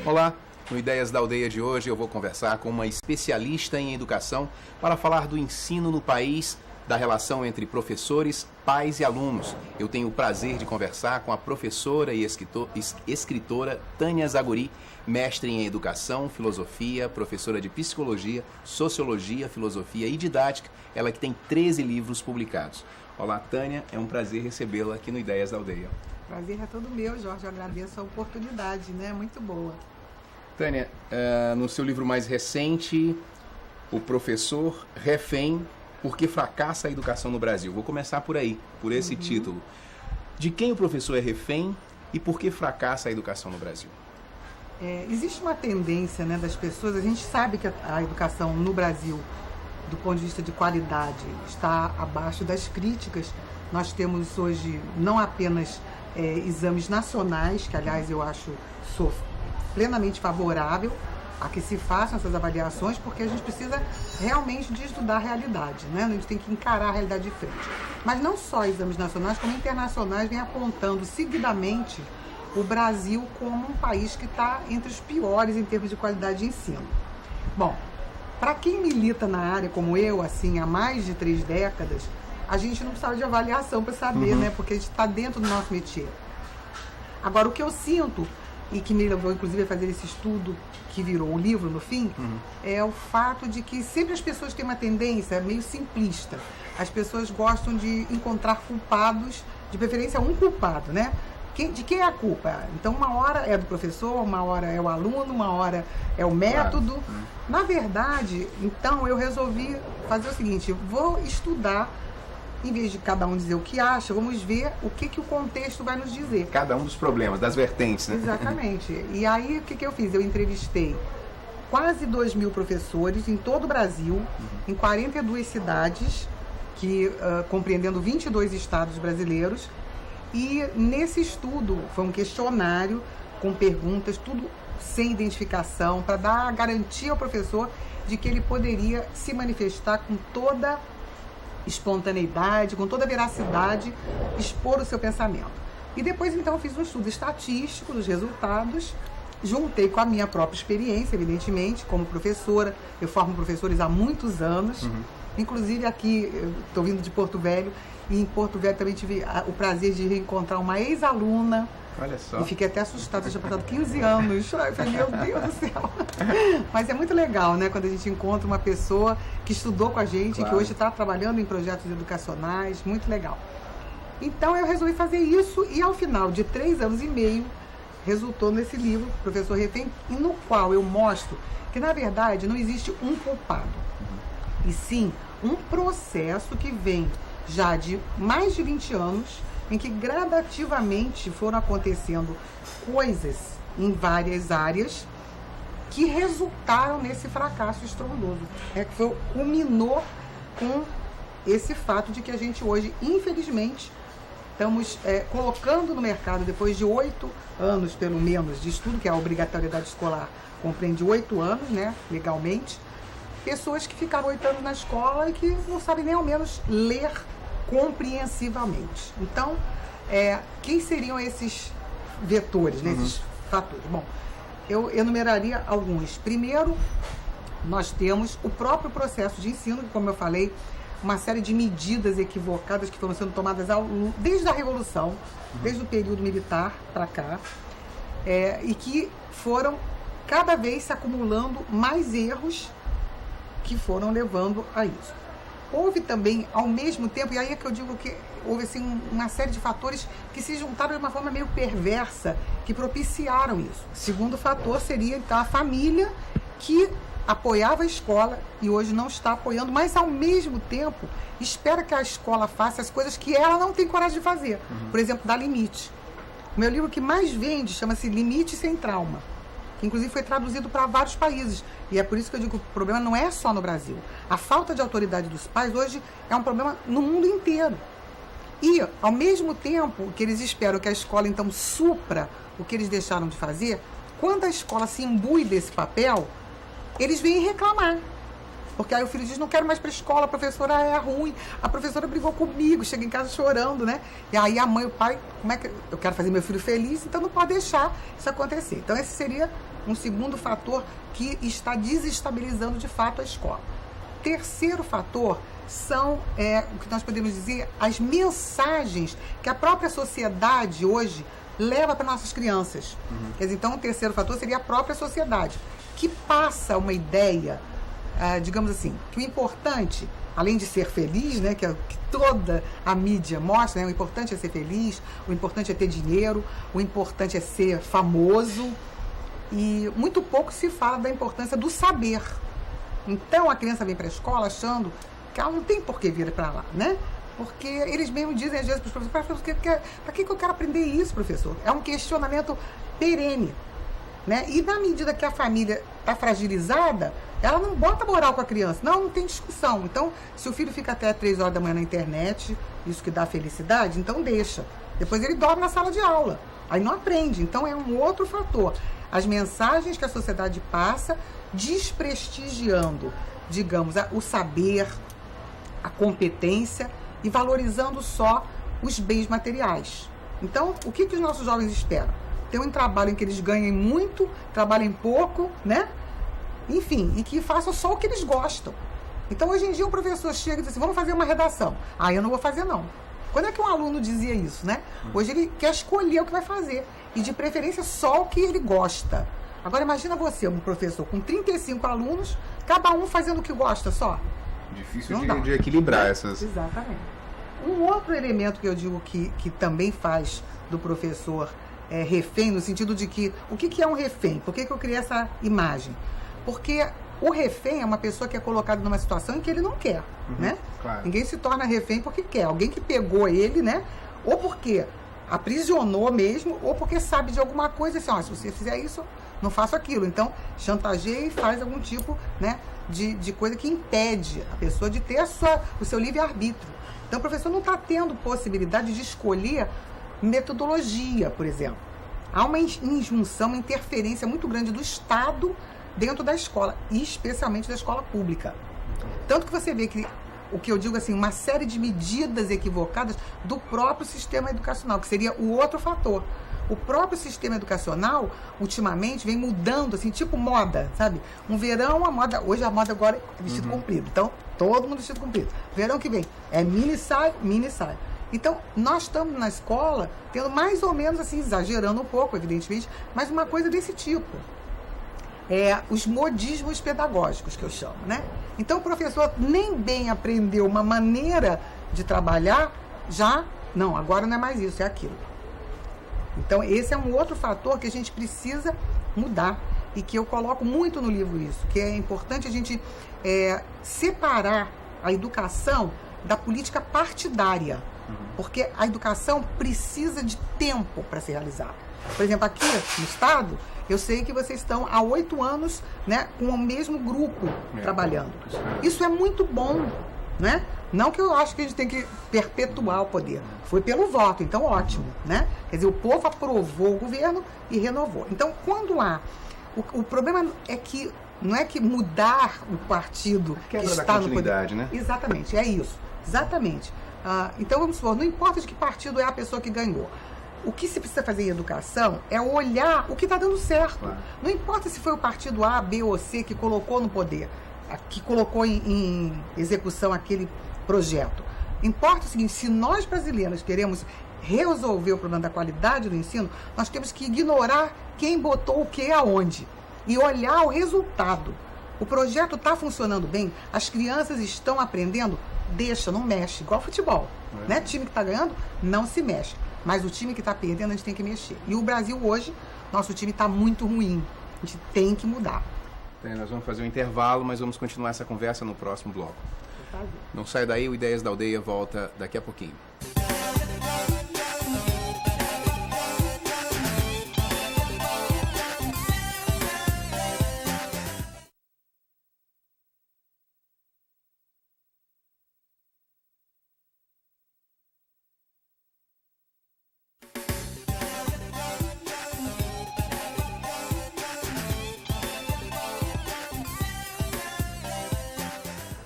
Olá, no Ideias da Aldeia de hoje eu vou conversar com uma especialista em educação para falar do ensino no país, da relação entre professores, pais e alunos. Eu tenho o prazer de conversar com a professora e escritora Tânia Zaguri, mestre em educação, filosofia, professora de psicologia, sociologia, filosofia e didática, ela que tem 13 livros publicados. Olá, Tânia, é um prazer recebê-la aqui no Ideias da Aldeia. Prazer é todo meu, Jorge, eu agradeço a oportunidade, né? Muito boa. Tânia, no seu livro mais recente, O Professor Refém, Por que Fracassa a Educação no Brasil? Vou começar por aí, por esse título. De quem o professor é refém e por que fracassa a educação no Brasil? Existe uma tendência, né, das pessoas, a gente sabe que a educação no Brasil, do ponto de vista de qualidade, está abaixo das críticas. Nós temos hoje não apenas exames nacionais, que aliás eu sou plenamente favorável a que se façam essas avaliações, porque a gente precisa realmente de estudar a realidade, né? A gente tem que encarar a realidade de frente. Mas não só exames nacionais, como internacionais vêm apontando seguidamente o Brasil como um país que está entre os piores em termos de qualidade de ensino. Bom, para quem milita na área como eu, assim, há mais de 3 décadas, a gente não precisava de avaliação para saber, né? Porque a gente está dentro do nosso métier. Agora, o que eu sinto, e que me levou inclusive a fazer esse estudo que virou o livro no fim, é o fato de que sempre as pessoas têm uma tendência meio simplista. As pessoas gostam de encontrar culpados, de preferência um culpado, né? De quem é a culpa? Então, uma hora é do professor, uma hora é o aluno, uma hora é o método. Claro. Na verdade, então, eu resolvi fazer o seguinte: vou estudar, em vez de cada um dizer o que acha, vamos ver o que o contexto vai nos dizer. Cada um dos problemas, das vertentes, né? Exatamente. E aí, o que eu fiz? Eu entrevistei quase 2.000 professores em todo o Brasil, em 42 cidades, compreendendo 22 estados brasileiros. E nesse estudo, foi um questionário com perguntas, tudo sem identificação, para dar a garantia ao professor de que ele poderia se manifestar com toda espontaneidade, com toda veracidade, expor o seu pensamento. E depois, então, eu fiz um estudo estatístico dos resultados, juntei com a minha própria experiência, evidentemente, como professora. Eu formo professores há muitos anos, inclusive aqui, eu estou vindo de Porto Velho, e em Porto Velho também tive o prazer de reencontrar uma ex-aluna. Olha só. E fiquei até assustada, eu tinha passado 15 anos. Eu falei, meu Deus do céu. Mas é muito legal, né? Quando a gente encontra uma pessoa que estudou com a gente, claro, que hoje está trabalhando em projetos educacionais, muito legal. Então eu resolvi fazer isso e ao final de 3 anos e meio, resultou nesse livro, Professor Refém, no qual eu mostro que, na verdade, não existe um culpado. E sim, um processo que vem já de mais de 20 anos, em que gradativamente foram acontecendo coisas em várias áreas que resultaram nesse fracasso estrondoso. Que culminou com esse fato de que a gente hoje, infelizmente, estamos colocando no mercado, depois de 8 anos, pelo menos, de estudo, que a obrigatoriedade escolar compreende 8 anos, né, legalmente, pessoas que ficaram 8 anos na escola e que não sabem nem ao menos ler compreensivamente. Então, quem seriam esses vetores, né, esses fatores? Bom, eu enumeraria alguns. Primeiro, nós temos o próprio processo de ensino, que, como eu falei, uma série de medidas equivocadas que foram sendo tomadas desde a Revolução, desde o período militar para cá, e que foram cada vez se acumulando mais erros que foram levando a isso. Houve também, ao mesmo tempo, e aí é que eu digo que houve assim, uma série de fatores que se juntaram de uma forma meio perversa, que propiciaram isso. O segundo fator seria, então, a família que apoiava a escola e hoje não está apoiando, mas, ao mesmo tempo, espera que a escola faça as coisas que ela não tem coragem de fazer. Por exemplo, dar limite. O meu livro que mais vende chama-se Limite Sem Trauma, que inclusive foi traduzido para vários países. E é por isso que eu digo que o problema não é só no Brasil. A falta de autoridade dos pais hoje é um problema no mundo inteiro. E, ao mesmo tempo que eles esperam que a escola, então, supra o que eles deixaram de fazer, quando a escola se imbui desse papel, eles vêm reclamar. Porque aí o filho diz, não quero mais para a escola, a professora é ruim, a professora brigou comigo, chega em casa chorando, né? E aí a mãe e o pai, como é que eu quero fazer meu filho feliz, então não pode deixar isso acontecer. Então esse seria um segundo fator que está desestabilizando de fato a escola. Terceiro fator são, o que nós podemos dizer, as mensagens que a própria sociedade hoje leva para nossas crianças. Quer dizer, então, o terceiro fator seria a própria sociedade, que passa uma ideia, digamos assim, que o importante, além de ser feliz, né, que é o que toda a mídia mostra, né, o importante é ser feliz, o importante é ter dinheiro, o importante é ser famoso, e muito pouco se fala da importância do saber. Então, a criança vem para a escola achando que ela não tem por que vir para lá, né? Porque eles mesmos dizem às vezes para os professores, para que eu quero aprender isso, professor? É um questionamento perene, né? E na medida que a família está fragilizada, ela não bota moral com a criança, não tem discussão. Então, se o filho fica até 3 horas da manhã na internet, isso que dá felicidade, então deixa. Depois ele dorme na sala de aula, aí não aprende. Então, é um outro fator. As mensagens que a sociedade passa desprestigiando, digamos, o saber, a competência e valorizando só os bens materiais. Então, o que os nossos jovens esperam? Ter um trabalho em que eles ganhem muito, trabalhem pouco, né? Enfim, e que façam só o que eles gostam. Então, hoje em dia, o professor chega e diz assim, vamos fazer uma redação. Ah, eu não vou fazer, não. Quando é que um aluno dizia isso, né? Hoje ele quer escolher o que vai fazer. E, de preferência, só o que ele gosta. Agora, imagina você, um professor com 35 alunos, cada um fazendo o que gosta só. Difícil de equilibrar essas... Exatamente. Um outro elemento que eu digo que também faz do professor refém, no sentido de que... O que é um refém? Por que eu criei essa imagem? Porque o refém é uma pessoa que é colocada numa situação em que ele não quer, né? Claro. Ninguém se torna refém porque quer. Alguém que pegou ele, né? Ou porque aprisionou mesmo, ou porque sabe de alguma coisa, assim, ó, se você fizer isso, não faço aquilo. Então, chantageia e faz algum tipo, né, de coisa que impede a pessoa de ter o seu livre-arbítrio. Então, o professor não está tendo possibilidade de escolher metodologia, por exemplo. Há uma injunção, uma interferência muito grande do Estado dentro da escola, e especialmente da escola pública. Tanto que você vê que, o que eu digo assim, uma série de medidas equivocadas do próprio sistema educacional, que seria o outro fator. O próprio sistema educacional, ultimamente, vem mudando, assim, tipo moda, sabe? Um verão, hoje a moda agora é vestido comprido. Então, todo mundo vestido comprido. Verão que vem é mini saia. Então, nós estamos na escola tendo mais ou menos, assim, exagerando um pouco, evidentemente, mas uma coisa desse tipo. Os modismos pedagógicos, que eu chamo, né? Então, o professor nem bem aprendeu uma maneira de trabalhar, não, agora não é mais isso, é aquilo. Então, esse é um outro fator que a gente precisa mudar e que eu coloco muito no livro isso, que é importante a gente separar a educação da política partidária, porque a educação precisa de tempo para se realizar. Por exemplo, aqui no Estado, eu sei que vocês estão há 8 anos, né, com o mesmo grupo trabalhando. Isso é muito bom, né? Não que eu acho que a gente tem que perpetuar o poder. Foi pelo voto, então ótimo, né? Quer dizer, o povo aprovou o governo e renovou. Então, quando há... O problema é que não é que mudar o partido que está no poder. Né? Exatamente, é isso. Exatamente. Então, vamos supor, não importa de que partido é a pessoa que ganhou. O que se precisa fazer em educação é olhar o que está dando certo. Claro. Não importa se foi o partido A, B ou C que colocou no poder, que colocou em execução aquele projeto. Importa o seguinte, se nós brasileiros queremos resolver o problema da qualidade do ensino, nós temos que ignorar quem botou o que aonde e olhar o resultado. O projeto está funcionando bem, as crianças estão aprendendo, deixa, não mexe, igual futebol. Né? Time que está ganhando, não se mexe. Mas o time que está perdendo, a gente tem que mexer. E o Brasil hoje, nosso time está muito ruim. A gente tem que mudar. Nós vamos fazer um intervalo, mas vamos continuar essa conversa no próximo bloco. Não sai daí, o Ideias da Aldeia volta daqui a pouquinho.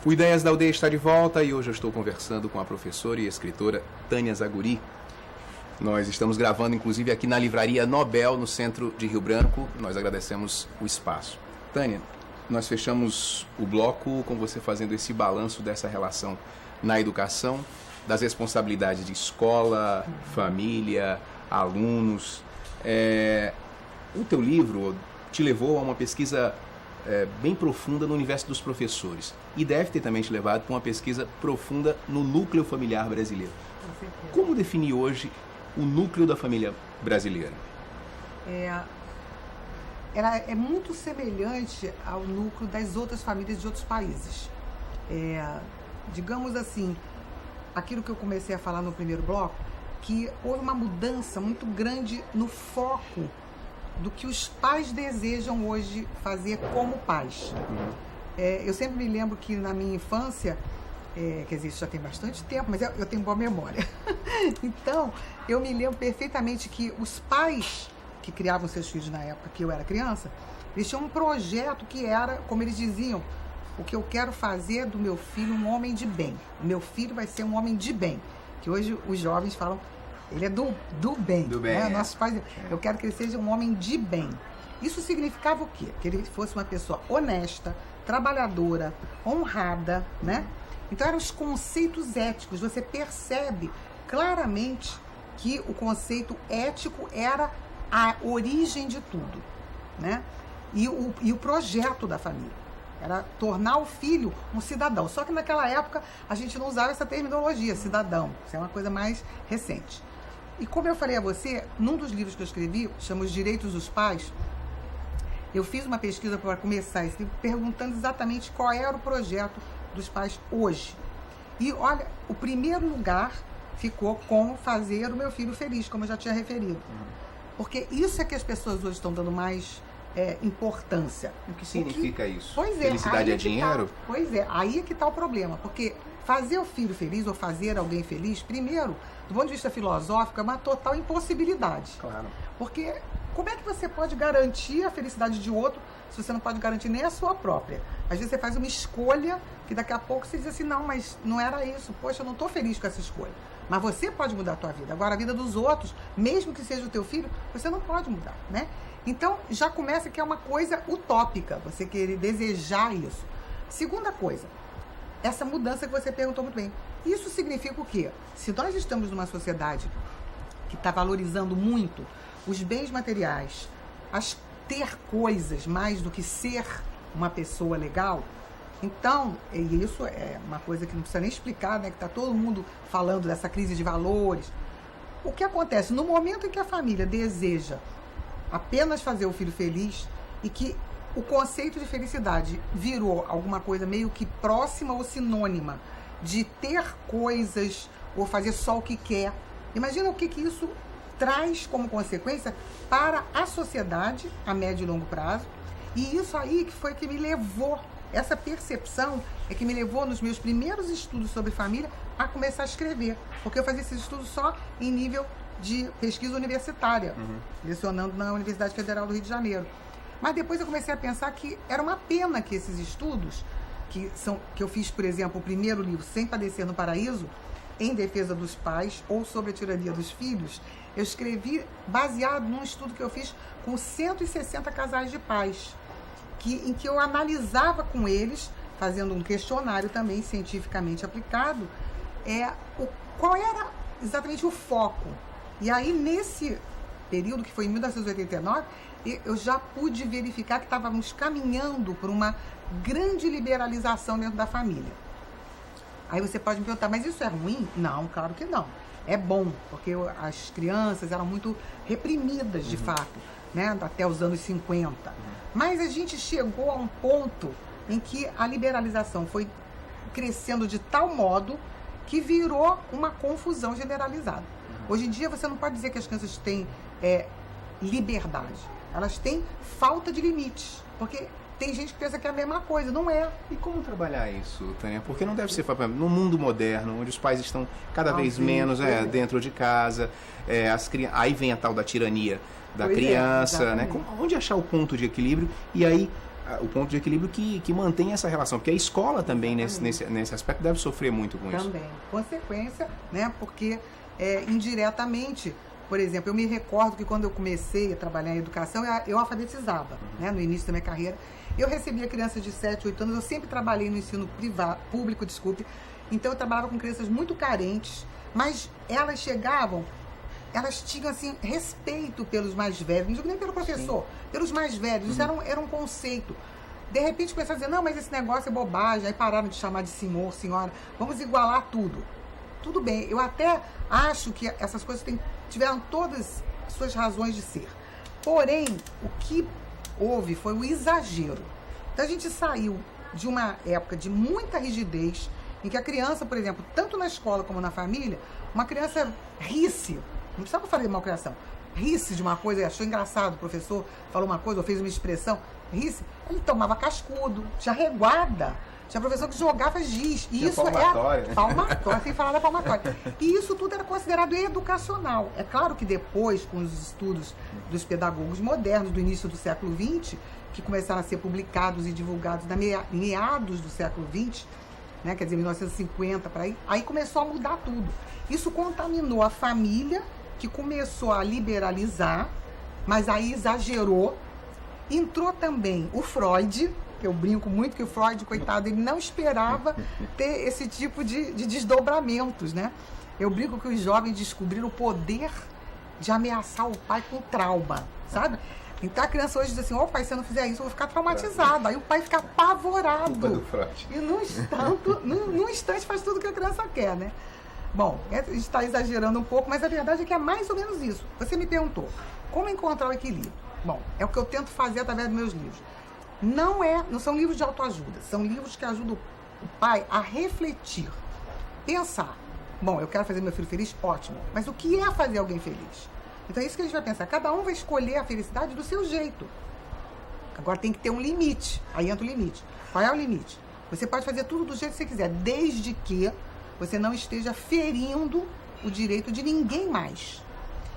O Ideias da Aldeia está de volta e hoje eu estou conversando com a professora e escritora Tânia Zaguri. Nós estamos gravando, inclusive, aqui na Livraria Nobel, no centro de Rio Branco. Nós agradecemos o espaço. Tânia, nós fechamos o bloco com você fazendo esse balanço dessa relação na educação, das responsabilidades de escola, família, alunos. O teu livro te levou a uma pesquisa bem profunda no universo dos professores e deve ter também te levado para uma pesquisa profunda no núcleo familiar brasileiro. Como definir hoje o núcleo da família brasileira? Ela é muito semelhante ao núcleo das outras famílias de outros países. Digamos assim, aquilo que eu comecei a falar no primeiro bloco, que houve uma mudança muito grande no foco do que os pais desejam hoje fazer como pais. Eu sempre me lembro que na minha infância, quer dizer, isso já tem bastante tempo, mas eu tenho boa memória. Então, eu me lembro perfeitamente que os pais que criavam seus filhos na época que eu era criança, eles tinham um projeto que era, como eles diziam, o que eu quero fazer do meu filho um homem de bem. O meu filho vai ser um homem de bem. Que hoje os jovens falam, ele é do bem. Do bem, né? Nossos pais, eu quero que ele seja um homem de bem. Isso significava o quê? Que ele fosse uma pessoa honesta, trabalhadora, honrada, né? Então eram os conceitos éticos. Você percebe claramente que o conceito ético era a origem de tudo, né? E o projeto da família era tornar o filho um cidadão. Só que naquela época a gente não usava essa terminologia, cidadão. Isso é uma coisa mais recente. E como eu falei a você, num dos livros que eu escrevi, chama Os Direitos dos Pais, eu fiz uma pesquisa para começar esse livro perguntando exatamente qual era o projeto dos pais hoje. E olha, o primeiro lugar ficou com fazer o meu filho feliz, como eu já tinha referido. Porque isso é que as pessoas hoje estão dando mais importância. O que significa isso? Pois é, felicidade é dinheiro? Pois é, aí é que está o problema. Porque fazer o filho feliz ou fazer alguém feliz, primeiro, do ponto de vista filosófico, é uma total impossibilidade. Claro. Porque como é que você pode garantir a felicidade de outro se você não pode garantir nem a sua própria? Às vezes você faz uma escolha que daqui a pouco você diz assim, não, mas não era isso. Poxa, eu não estou feliz com essa escolha. Mas você pode mudar a tua vida. Agora, a vida dos outros, mesmo que seja o teu filho, você não pode mudar, né? Então, já começa que é uma coisa utópica, você querer desejar isso. Segunda coisa, essa mudança que você perguntou muito bem. Isso significa o quê? Se nós estamos numa sociedade que está valorizando muito os bens materiais, ter coisas mais do que ser uma pessoa legal, então, e isso é uma coisa que não precisa nem explicar, né? Que está todo mundo falando dessa crise de valores. O que acontece? No momento em que a família deseja apenas fazer o filho feliz e que o conceito de felicidade virou alguma coisa meio que próxima ou sinônima de ter coisas ou fazer só o que quer. Imagina o que isso traz como consequência para a sociedade a médio e longo prazo. E isso aí que foi que me levou, essa percepção é que me levou nos meus primeiros estudos sobre família a começar a escrever. Porque eu fazia esses estudos só em nível de pesquisa universitária, lecionando na Universidade Federal do Rio de Janeiro. Mas depois eu comecei a pensar que era uma pena que esses estudos, que eu fiz, por exemplo, o primeiro livro, Sem Padecer no Paraíso, em defesa dos pais ou sobre a tirania dos filhos, eu escrevi baseado num estudo que eu fiz com 160 casais de pais, em que eu analisava com eles, fazendo um questionário também cientificamente aplicado, qual era exatamente o foco. E aí, nesse período, que foi em 1989, eu já pude verificar que estávamos caminhando por uma grande liberalização dentro da família. Aí você pode me perguntar, mas isso é ruim? Não, claro que não. É bom, porque as crianças eram muito reprimidas, de fato, né? Até os anos 50. Mas a gente chegou a um ponto em que a liberalização foi crescendo de tal modo que virou uma confusão generalizada. Hoje em dia você não pode dizer que as crianças têm liberdade. Elas têm falta de limites, porque tem gente que pensa que é a mesma coisa, não é. E como trabalhar isso, Tânia? Porque não deve ser no mundo moderno, onde os pais estão cada vez menos dentro de casa, aí vem a tal da tirania da criança, né? Onde achar o ponto de equilíbrio? E aí, o ponto de equilíbrio que mantém essa relação, porque a escola também, nesse aspecto, deve sofrer muito com isso. Também. Consequência, né? Porque indiretamente. Por exemplo, eu me recordo que quando eu comecei a trabalhar em educação, eu alfabetizava, né, no início da minha carreira. Eu recebia crianças de 7, 8 anos, eu sempre trabalhei no ensino público, então eu trabalhava com crianças muito carentes, mas elas chegavam, elas tinham assim, respeito pelos mais velhos, não digo nem pelo professor, sim, pelos mais velhos, isso era um conceito. De repente começaram a dizer, não, mas esse negócio é bobagem, aí pararam de chamar de senhor, senhora, vamos igualar tudo. Tudo bem, eu até acho que essas coisas tiveram todas as suas razões de ser. Porém, o que houve foi o exagero. Então a gente saiu de uma época de muita rigidez, em que a criança, por exemplo, tanto na escola como na família, uma criança risse, não precisava falar de malcriação, risse de uma coisa, achou engraçado, o professor falou uma coisa ou fez uma expressão, risse, ele tomava cascudo, tinha reguada. Tinha professor que jogava giz. E isso palmatória. Palmatória, sem falar da palmatória. E isso tudo era considerado educacional. É claro que depois, com os estudos dos pedagogos modernos do início do século XX, que começaram a ser publicados e divulgados em meados do século XX, né, quer dizer, 1950 para aí começou a mudar tudo. Isso contaminou a família, que começou a liberalizar, mas aí exagerou. Entrou também o Freud. Eu brinco muito que o Freud, coitado, ele não esperava ter esse tipo de desdobramentos, né? Eu brinco que os jovens descobriram o poder de ameaçar o pai com trauma, sabe? Então a criança hoje diz assim, ô pai, se eu não fizer isso, eu vou ficar traumatizado. Aí o pai fica apavorado. Culpa do Freud. E num instante faz tudo que a criança quer, né? Bom, a gente está exagerando um pouco, mas a verdade é que é mais ou menos isso. Você me perguntou, como encontrar o equilíbrio? Bom, é o que eu tento fazer através dos meus livros. Não são livros de autoajuda, são livros que ajudam o pai a refletir, pensar. Bom, eu quero fazer meu filho feliz? Ótimo. Mas o que é fazer alguém feliz? Então é isso que a gente vai pensar. Cada um vai escolher a felicidade do seu jeito. Agora tem que ter um limite. Aí entra o limite. Qual é o limite? Você pode fazer tudo do jeito que você quiser, desde que você não esteja ferindo o direito de ninguém mais.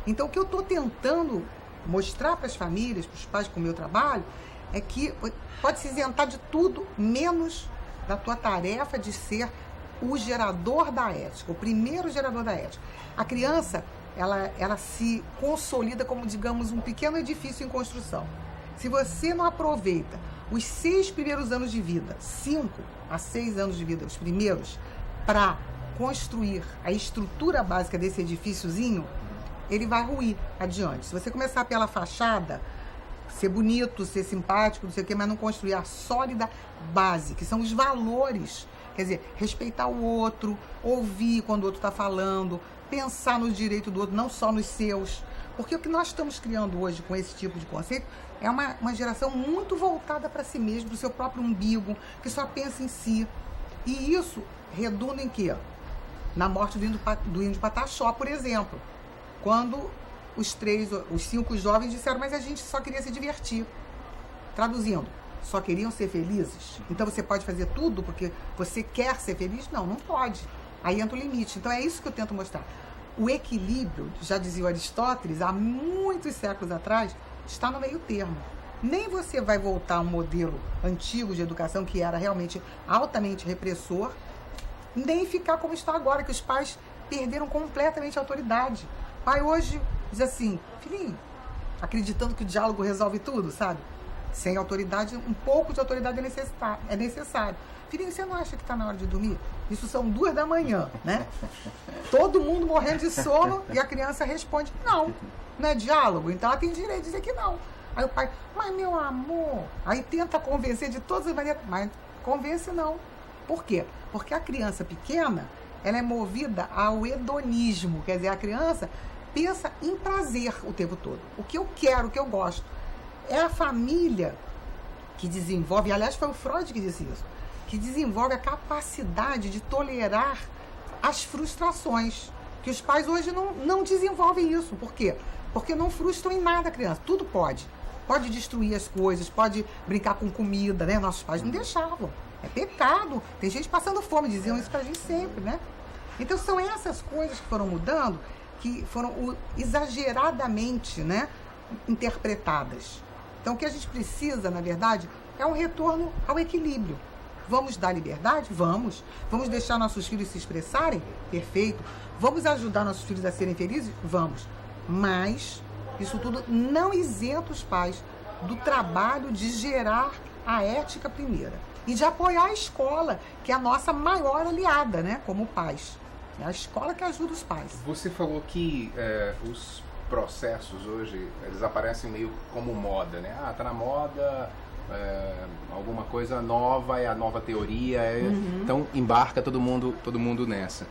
Então o que eu estou tentando mostrar para as famílias, para os pais com o meu trabalho, é que pode se isentar de tudo, menos da tua tarefa de ser o gerador da ética, o primeiro gerador da ética. A criança, ela se consolida como, digamos, um pequeno edifício em construção. Se você não aproveita os 6 primeiros anos de vida, 5 a 6 anos de vida, os primeiros, para construir a estrutura básica desse edifíciozinho, ele vai ruir adiante. Se você começar pela fachada, ser bonito, ser simpático, não sei o quê, mas não construir a sólida base, que são os valores. Quer dizer, respeitar o outro, ouvir quando o outro está falando, pensar no direito do outro, não só nos seus. Porque o que nós estamos criando hoje com esse tipo de conceito é uma geração muito voltada para si mesmo, para o seu próprio umbigo, que só pensa em si. E isso redunda em quê? Na morte do índio Pataxó, por exemplo. Quando os 5 jovens disseram, mas a gente só queria se divertir. Traduzindo, só queriam ser felizes? Então você pode fazer tudo porque você quer ser feliz? Não, não pode. Aí entra o limite. Então é isso que eu tento mostrar. O equilíbrio, já dizia o Aristóteles, há muitos séculos atrás, está no meio termo. Nem você vai voltar a um modelo antigo de educação que era realmente altamente repressor, nem ficar como está agora, que os pais perderam completamente a autoridade. O pai hoje diz assim, filhinho, acreditando que o diálogo resolve tudo, sabe? Sem autoridade, um pouco de autoridade é necessário. Filhinho, você não acha que está na hora de dormir? Isso são 2 da manhã, né? Todo mundo morrendo de sono e a criança responde, não é diálogo, então ela tem direito de dizer que não. Aí o pai, mas meu amor, aí tenta convencer de todas as maneiras, mas convence não. Por quê? Porque a criança pequena, ela é movida ao hedonismo, quer dizer, a criança pensa em prazer o tempo todo. O que eu quero, o que eu gosto. É a família que desenvolve, aliás foi o Freud que disse isso, que desenvolve a capacidade de tolerar as frustrações, que os pais hoje não desenvolvem isso. Por quê? Porque não frustram em nada a criança, tudo pode. Pode destruir as coisas, pode brincar com comida, né? Nossos pais não deixavam. É pecado. Tem gente passando fome, diziam isso pra gente sempre, né? Então são essas coisas que foram mudando, que foram exageradamente, né, interpretadas. Então o que a gente precisa, na verdade, é um retorno ao equilíbrio. Vamos dar liberdade? Vamos. Vamos deixar nossos filhos se expressarem? Perfeito. Vamos ajudar nossos filhos a serem felizes? Vamos. Mas isso tudo não isenta os pais do trabalho de gerar a ética primeira e de apoiar a escola, que é a nossa maior aliada, né, como pais. É a escola que ajuda os pais. Você falou que os processos hoje, eles aparecem meio como moda, né? Ah, tá na moda, alguma coisa nova, é a nova teoria, então embarca todo mundo nessa.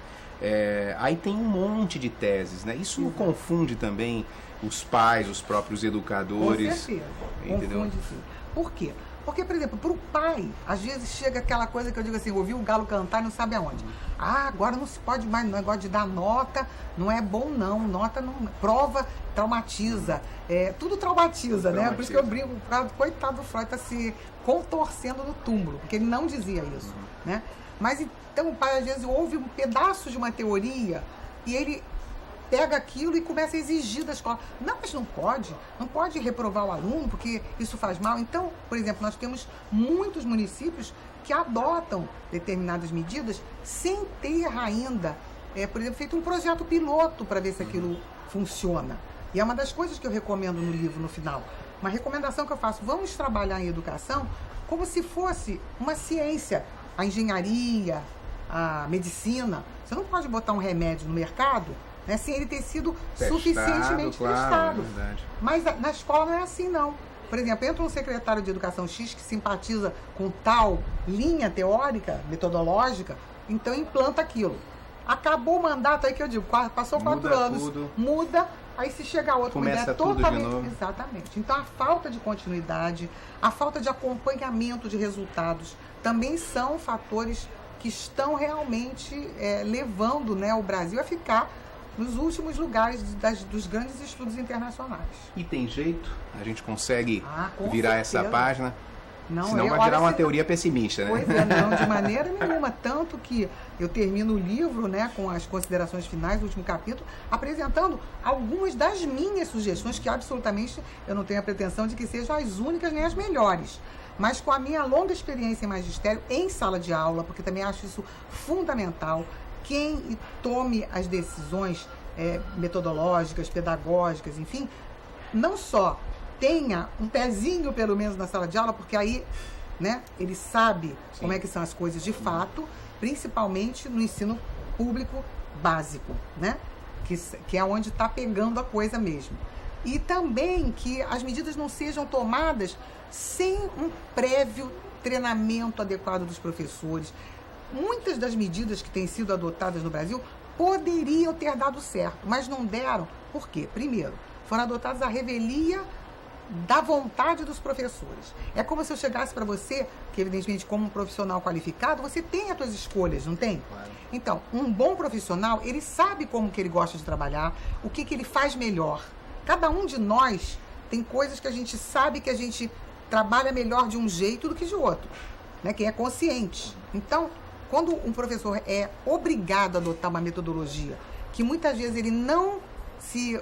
Aí tem um monte de teses, né? Isso não confunde também os pais, os próprios educadores? Com certeza, entendeu? Confunde sim. Por quê? Porque, por exemplo, para o pai, às vezes chega aquela coisa que eu digo assim, ouviu o galo cantar e não sabe aonde. Ah, agora não se pode mais, negócio de dar nota, não é bom não, nota não, prova traumatiza, tudo traumatiza, né? Por isso que eu brinco, coitado do Freud está se contorcendo no túmulo, porque ele não dizia isso, né? Mas então o pai às vezes ouve um pedaço de uma teoria e ele pega aquilo e começa a exigir da escola. Não, mas não pode reprovar o aluno, porque isso faz mal. Então, por exemplo, nós temos muitos municípios que adotam determinadas medidas sem ter ainda, por exemplo, feito um projeto piloto para ver se aquilo funciona. E é uma das coisas que eu recomendo no livro, no final. Uma recomendação que eu faço, vamos trabalhar em educação como se fosse uma ciência. A engenharia, a medicina. Você não pode botar um remédio no mercado, né, sem ele ter sido suficientemente testado. Mas na escola não é assim, não. Por exemplo, entra um secretário de Educação X que simpatiza com tal linha teórica, metodológica, então implanta aquilo. Acabou o mandato, aí que eu digo, passou 4 anos, muda, aí se chega outro, começa tudo de novo. Exatamente. Então a falta de continuidade, a falta de acompanhamento de resultados, também são fatores que estão realmente levando, né, o Brasil a ficar nos últimos lugares dos grandes estudos internacionais. E tem jeito? A gente consegue certeza. virar essa página? Não, senão vai virar uma teoria pessimista, né? Pois é, não, de maneira nenhuma. Tanto que eu termino o livro, né, com as considerações finais do último capítulo, apresentando algumas das minhas sugestões, que absolutamente eu não tenho a pretensão de que sejam as únicas nem as melhores. Mas com a minha longa experiência em magistério, em sala de aula, porque também acho isso fundamental, quem tome as decisões metodológicas, pedagógicas, enfim, não só tenha um pezinho pelo menos na sala de aula, porque aí, né, ele sabe como é que são as coisas de principalmente no ensino público básico, né, que é onde está pegando a coisa mesmo. E também que as medidas não sejam tomadas sem um prévio treinamento adequado dos professores. Muitas das medidas que têm sido adotadas no Brasil poderiam ter dado certo, mas não deram. Por quê? Primeiro, foram adotadas à revelia da vontade dos professores. É como se eu chegasse para você, que evidentemente como um profissional qualificado, você tem as suas escolhas, não tem? Claro. Então, um bom profissional, ele sabe como que ele gosta de trabalhar, o que ele faz melhor. Cada um de nós tem coisas que a gente sabe que a gente trabalha melhor de um jeito do que de outro, né? Quem é consciente. Então, quando um professor é obrigado a adotar uma metodologia que muitas vezes ele não se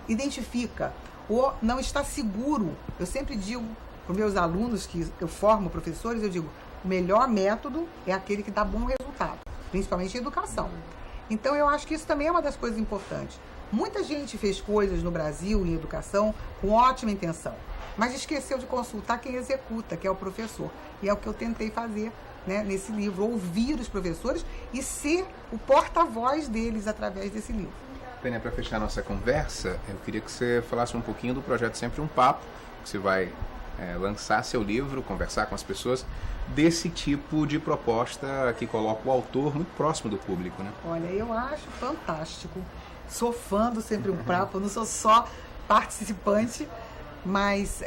identifica ou não está seguro, eu sempre digo para os meus alunos que eu formo professores, eu digo, o melhor método é aquele que dá bom resultado, principalmente em educação. Então eu acho que isso também é uma das coisas importantes. Muita gente fez coisas no Brasil em educação com ótima intenção, mas esqueceu de consultar quem executa, que é o professor. E é o que eu tentei fazer, né, nesse livro, ouvir os professores e ser o porta-voz deles através desse livro. Tânia, para fechar nossa conversa, eu queria que você falasse um pouquinho do projeto Sempre um Papo, que você vai lançar seu livro, conversar com as pessoas, desse tipo de proposta que coloca o autor muito próximo do público, né? Olha, eu acho fantástico. Sou fã do Sempre um Papo, não sou só participante, mas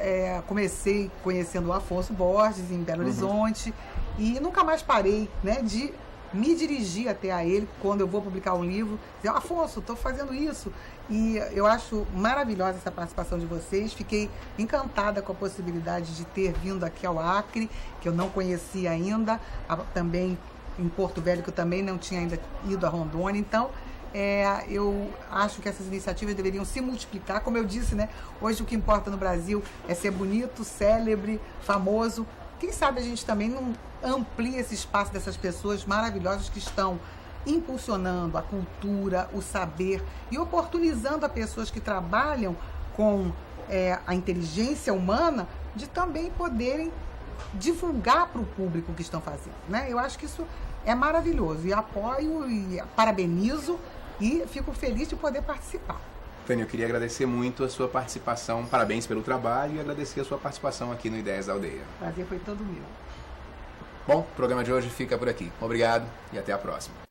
comecei conhecendo o Afonso Borges em Belo Horizonte e nunca mais parei, né, de me dirigir até a ele quando eu vou publicar um livro, dizer, Afonso, estou fazendo isso. E eu acho maravilhosa essa participação de vocês, fiquei encantada com a possibilidade de ter vindo aqui ao Acre, que eu não conhecia ainda, também em Porto Velho, que eu também não tinha ainda ido a Rondônia. Então, eu acho que essas iniciativas deveriam se multiplicar. Como eu disse, né, hoje o que importa no Brasil é ser bonito, célebre, famoso. Quem sabe a gente também não amplie esse espaço dessas pessoas maravilhosas que estão impulsionando a cultura, o saber e oportunizando a pessoas que trabalham com a inteligência humana de também poderem divulgar para o público o que estão fazendo, né? Eu acho que isso é maravilhoso e apoio e parabenizo e fico feliz de poder participar. Tânia, eu queria agradecer muito a sua participação, parabéns pelo trabalho e agradecer a sua participação aqui no Ideias da Aldeia. O prazer foi todo meu. Bom, o programa de hoje fica por aqui. Obrigado e até a próxima.